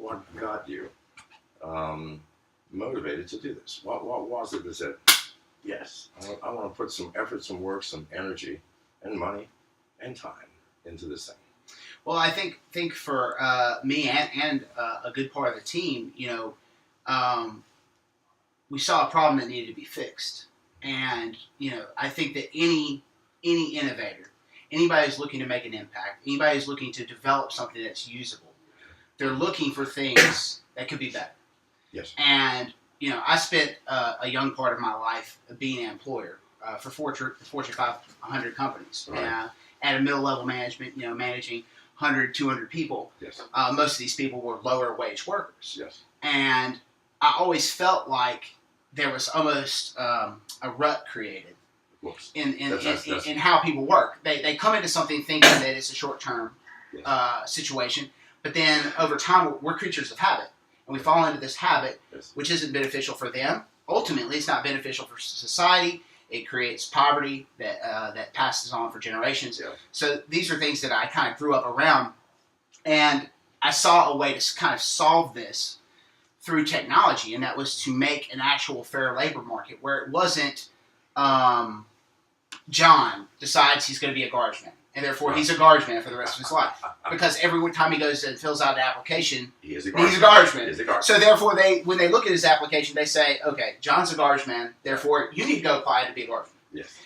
what got you motivated to do this? What was it that said, yes, I want to put some effort, some work, some energy, and money, and time into this thing? Well, I think for me and a good part of the team, we saw a problem that needed to be fixed. And, I think that any innovator, anybody who's looking to make an impact, anybody who's looking to develop something that's usable, they're looking for things that could be better. Yes. And, I spent a young part of my life being an employer for Fortune 500 companies. Right. At a middle-level management, managing 100, 200 people. Yes. Most of these people were lower-wage workers. Yes. And I always felt like there was almost a rut created in how people work. They come into something thinking that it's a short-term situation, but then over time, we're creatures of habit, and we fall into this habit, which isn't beneficial for them. Ultimately, it's not beneficial for society. It creates poverty that passes on for generations. Yeah. So these are things that I kind of grew up around, and I saw a way to kind of solve this through technology, and that was to make an actual fair labor market where it wasn't John decides he's going to be a guardsman, and therefore he's a guardsman for the rest of his life. Because every time he goes and fills out an application, he's a guardsman. So therefore, when they look at his application, they say, okay, John's a guardsman, therefore you need to go apply to be a guardsman. Yes.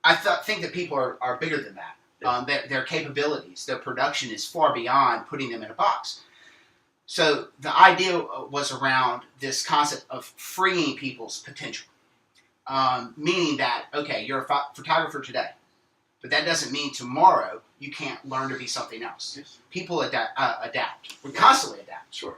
I think that people are bigger than that. Yes. Their capabilities, their production is far beyond putting them in a box. So the idea was around this concept of freeing people's potential. Meaning that, okay, you're a photographer today, but that doesn't mean tomorrow you can't learn to be something else. Yes. People adapt. We constantly adapt. Sure.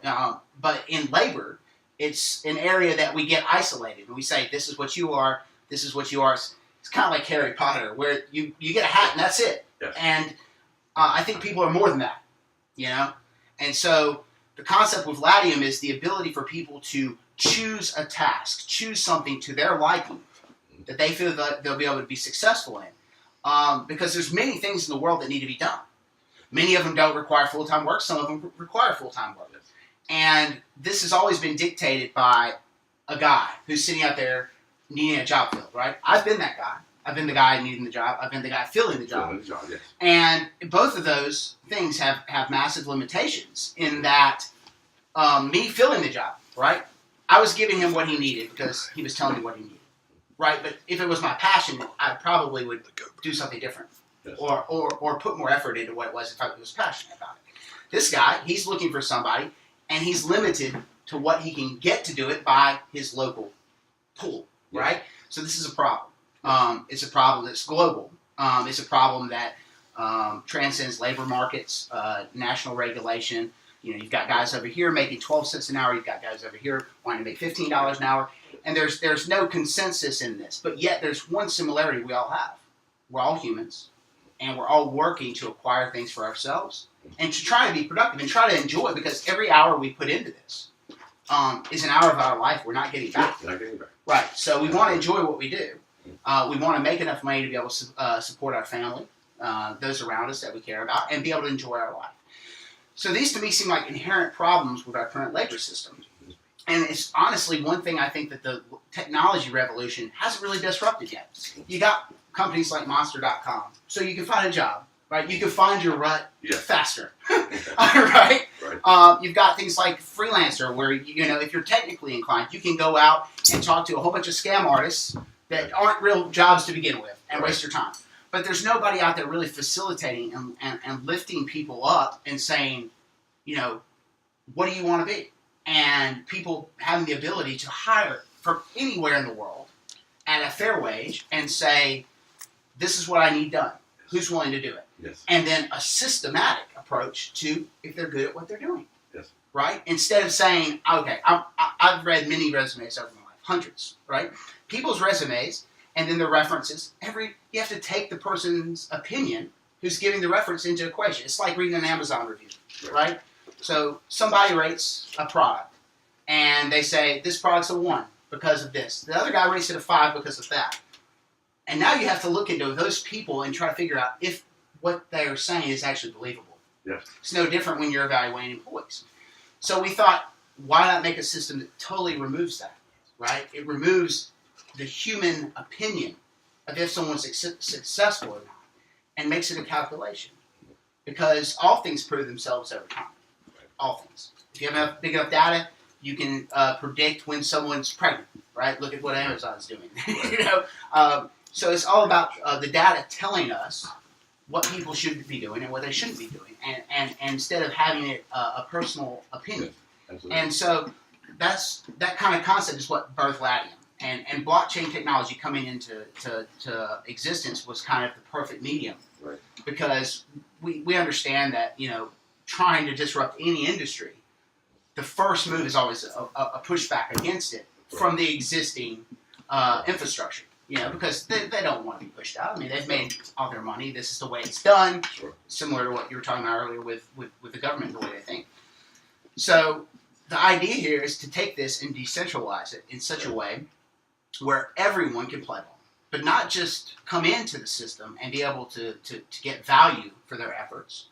But in labor, it's an area that we get isolated, and we say, this is what you are, this is what you are. It's kind of like Harry Potter, where you get a hat and that's it. Yes. And I think people are more than that, And so the concept with Latium is the ability for people to choose a task, choose something to their liking that they feel that they'll be able to be successful in. Because there's many things in the world that need to be done. Many of them don't require full-time work. Some of them require full-time work. Yes. And this has always been dictated by a guy who's sitting out there needing a job filled, right? I've been that guy. I've been the guy needing the job. I've been the guy filling the job. Yes. And both of those things have massive limitations in that me filling the job, right? I was giving him what he needed because he was telling me what he needed, right? But if it was my passion, I probably would do something different, yes. or put more effort into what it was if I was passionate about it. This guy, he's looking for somebody, and he's limited to what he can get to do it by his local pool, yes. Right? So this is a problem. It's a problem that's global. It's a problem that transcends labor markets, national regulation. You've got guys over here making 12 cents an hour. You've got guys over here wanting to make $15 an hour. And there's no consensus in this. But yet there's one similarity we all have. We're all humans. And we're all working to acquire things for ourselves and to try to be productive and try to enjoy it, because every hour we put into this is an hour of our life we're not getting back. Right. So we want to enjoy what we do. We want to make enough money to be able to support our family, those around us that we care about, and be able to enjoy our life. So these to me seem like inherent problems with our current labor system. And it's honestly one thing I think that the technology revolution hasn't really disrupted yet. You got companies like Monster.com, so you can find a job, right? You can find your rut faster, right? You've got things like Freelancer, where if you're technically inclined, you can go out and talk to a whole bunch of scam artists that aren't real jobs to begin with and waste your time. But there's nobody out there really facilitating and lifting people up and saying, what do you want to be? And people having the ability to hire from anywhere in the world at a fair wage and say, this is what I need done. Who's willing to do it? Yes. And then a systematic approach to if they're good at what they're doing. Yes. Right? Instead of saying, okay, I've read many resumes over my life, hundreds, right? People's resumes, and then the references. You have to take the person's opinion who's giving the reference into equation. It's like reading an Amazon review, right? So somebody rates a product, and they say, this product's a 1 because of this. The other guy rates it a 5 because of that. And now you have to look into those people and try to figure out if what they're saying is actually believable. Yes. It's no different when you're evaluating employees. So we thought, why not make a system that totally removes that, right? It removes the human opinion of if someone's successful or not, and makes it a calculation. Because all things prove themselves over time. All things. If you have enough, big enough data, you can predict when someone's pregnant, right? Look at what Amazon's doing. You know, so it's all about the data telling us what people should be doing and what they shouldn't be doing, and instead of having it a personal opinion. Absolutely. And so that kind of concept is what birthed Latium. And blockchain technology coming into to existence was kind of the perfect medium. Right. Because we understand that, you know, trying to disrupt any industry, the first move is always a pushback against it from the existing infrastructure. You know, because they don't want to be pushed out. I mean, they've made all their money. This is the way it's done. Sure. Similar to what you were talking about earlier with the government, the way they think. So the idea here is to take this and decentralize it in such a way where everyone can play ball, but not just come into the system and be able to get value for their efforts,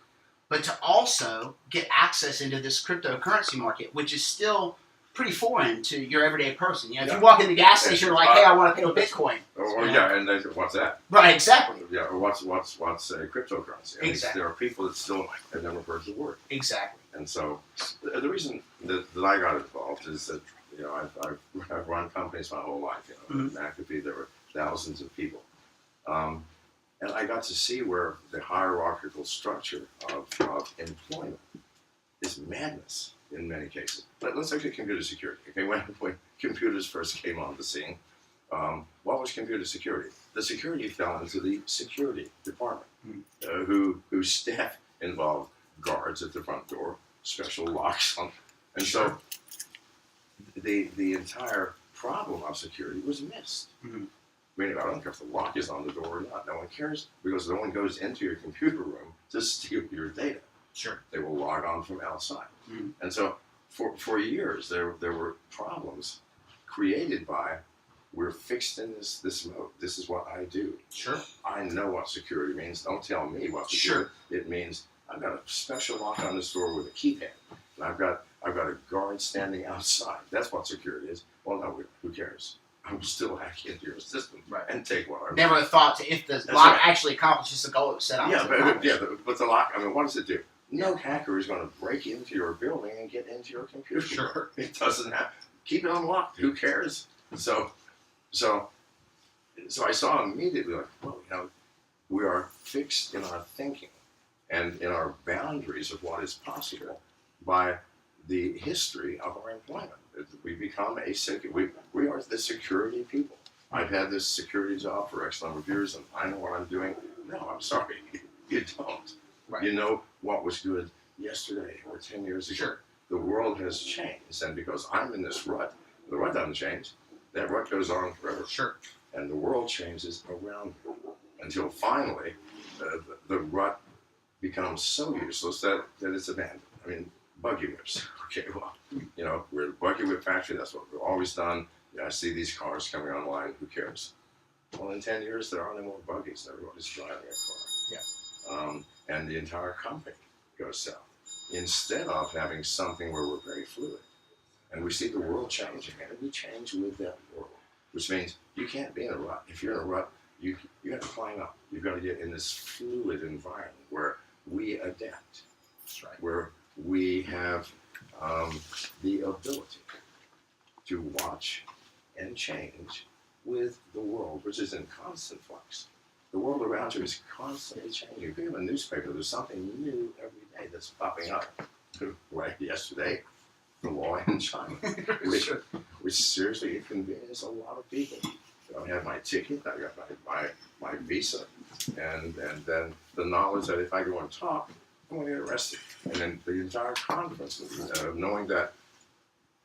but to also get access into this cryptocurrency market, which is still pretty foreign to your everyday person. You know, if you walk in the gas station, you're like, hey, I want to pay with Bitcoin. Or yeah, and they say, what's that? Right, exactly. Yeah, or what's a cryptocurrency? And Exactly. There are people that still have never heard the word. Exactly. And so the reason that I got involved is that, you know, I've run companies my whole life. You know, at McAfee there were thousands of people, and I got to see where the hierarchical structure of employment is madness in many cases. But let's look at computer security. Okay, when computers first came on the scene, what was computer security? The security fell into the security department, whose staff involved guards at the front door, special locks on, and so the entire problem of security was missed. Meaning, I don't care if the lock is on the door or not. No one cares because no one goes into your computer room to steal your data. Sure. They will log on from outside. And so for years, there were problems created by, we're fixed in this mode. This is what I do. Sure. I know what security means. Don't tell me what to do. It means I've got a special lock on this door with a keypad. And I've got a guard standing outside. That's what security is. Well, no, who cares? I will still hack into your system and take what I want. Never thought if the lock actually accomplishes the goal it was set out to. But the lock, I mean, what does it do? No hacker is going to break into your building and get into your computer. Sure. It doesn't have. Keep it unlocked. Who cares? So I saw immediately, like, well, you know, we are fixed in our thinking and in our boundaries of what is possible by the history of our employment. We become we are the security people. I've had this security job for X number of years, and I know what I'm doing. No, I'm sorry, you don't. Right. You know what was good yesterday or 10 years ago. Sure. The world has changed, and because I'm in this rut, the rut doesn't change. That rut goes on forever. Sure. And the world changes around me until finally the rut becomes so useless that it's abandoned. I mean, buggy whips. Okay, well, you know, we're a buggy whip factory. That's what we've always done. Yeah, I see these cars coming online. Who cares? Well, in 10 years, there aren't any more buggies. Everybody's driving a car. Yeah. And the entire company goes south. Instead of having something where we're very fluid, and we see the world changing, and we change with that world, which means you can't be in a rut. If you're in a rut, you got to climb up. You've got to get in this fluid environment where we adapt. That's right. Where we have the ability to watch and change with the world, which is in constant flux. The world around you is constantly changing. If you have a newspaper, there's something new every day that's popping up. Like yesterday, the law in China, which seriously inconvenienced a lot of people. I have my ticket, I got my visa, and then the knowledge that if I go and talk, I'm going to get arrested. And then the entire conference, knowing that,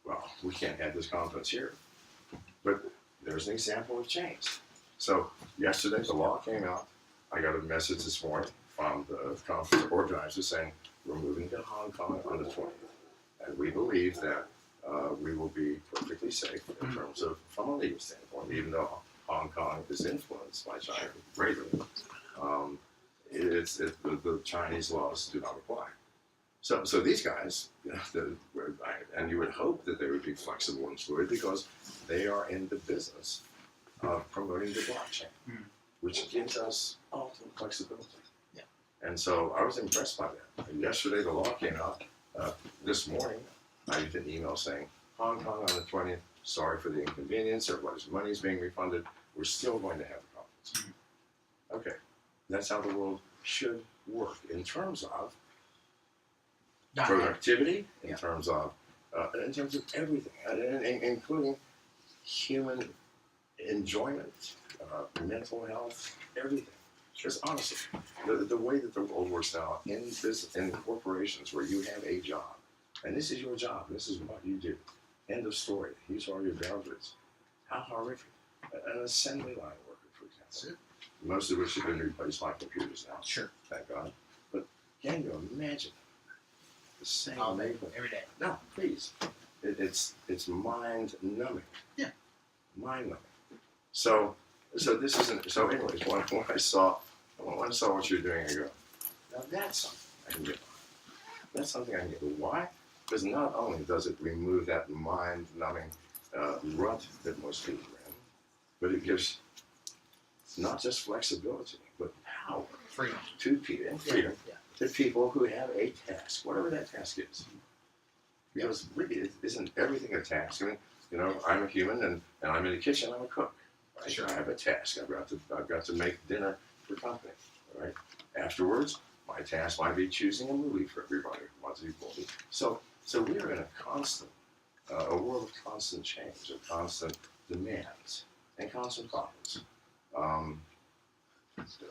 well, we can't have this conference here. But there's an example of change. So yesterday, the law came out. I got a message this morning from the conference organizer saying, we're moving to Hong Kong on the 20th. And we believe that we will be perfectly safe in terms of, from a legal standpoint, even though Hong Kong is influenced by China greatly. The Chinese laws do not apply. So these guys, you know, and you would hope that they would be flexible and fluid because they are in the business of promoting the blockchain, which gives us ultimate flexibility. Yeah. And so I was impressed by that. Yesterday the law came out. This morning I get an email saying, Hong Kong on the 20th, sorry for the inconvenience, everybody's money is being refunded, we're still going to have a conference. Okay, that's how the world should work in terms of productivity, in terms of everything, including human enjoyment, mental health, everything. Because honestly, the way that the world works now in business, in corporations where you have a job, and this is your job, this is what you do. End of story. These are your boundaries. How horrific. An assembly line worker, for example. Most of which have been replaced by computers now. Sure. Thank God. But can you imagine the same every day? No, please. It's mind numbing. Yeah. Mind numbing. So this isn't. So anyways, when I saw what you're doing, I go, now that's something I can get behind. That's something I can get. Why? Because not only does it remove that mind-numbing rut that most people are in, but it gives not just flexibility, but power, freedom to people, and freedom to people who have a task, whatever that task is. Because really, isn't everything a task? I mean, you know, I'm a human, and I'm in the kitchen. I'm a cook. Right? Sure. I have a task. I've got to make dinner for company. Right. Afterwards, my task might be choosing a movie for everybody who wants to be movie. So we are in a world of constant change, of constant demands, and constant problems.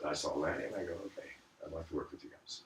I saw Lanny and I go, okay, I'd like to work with you guys.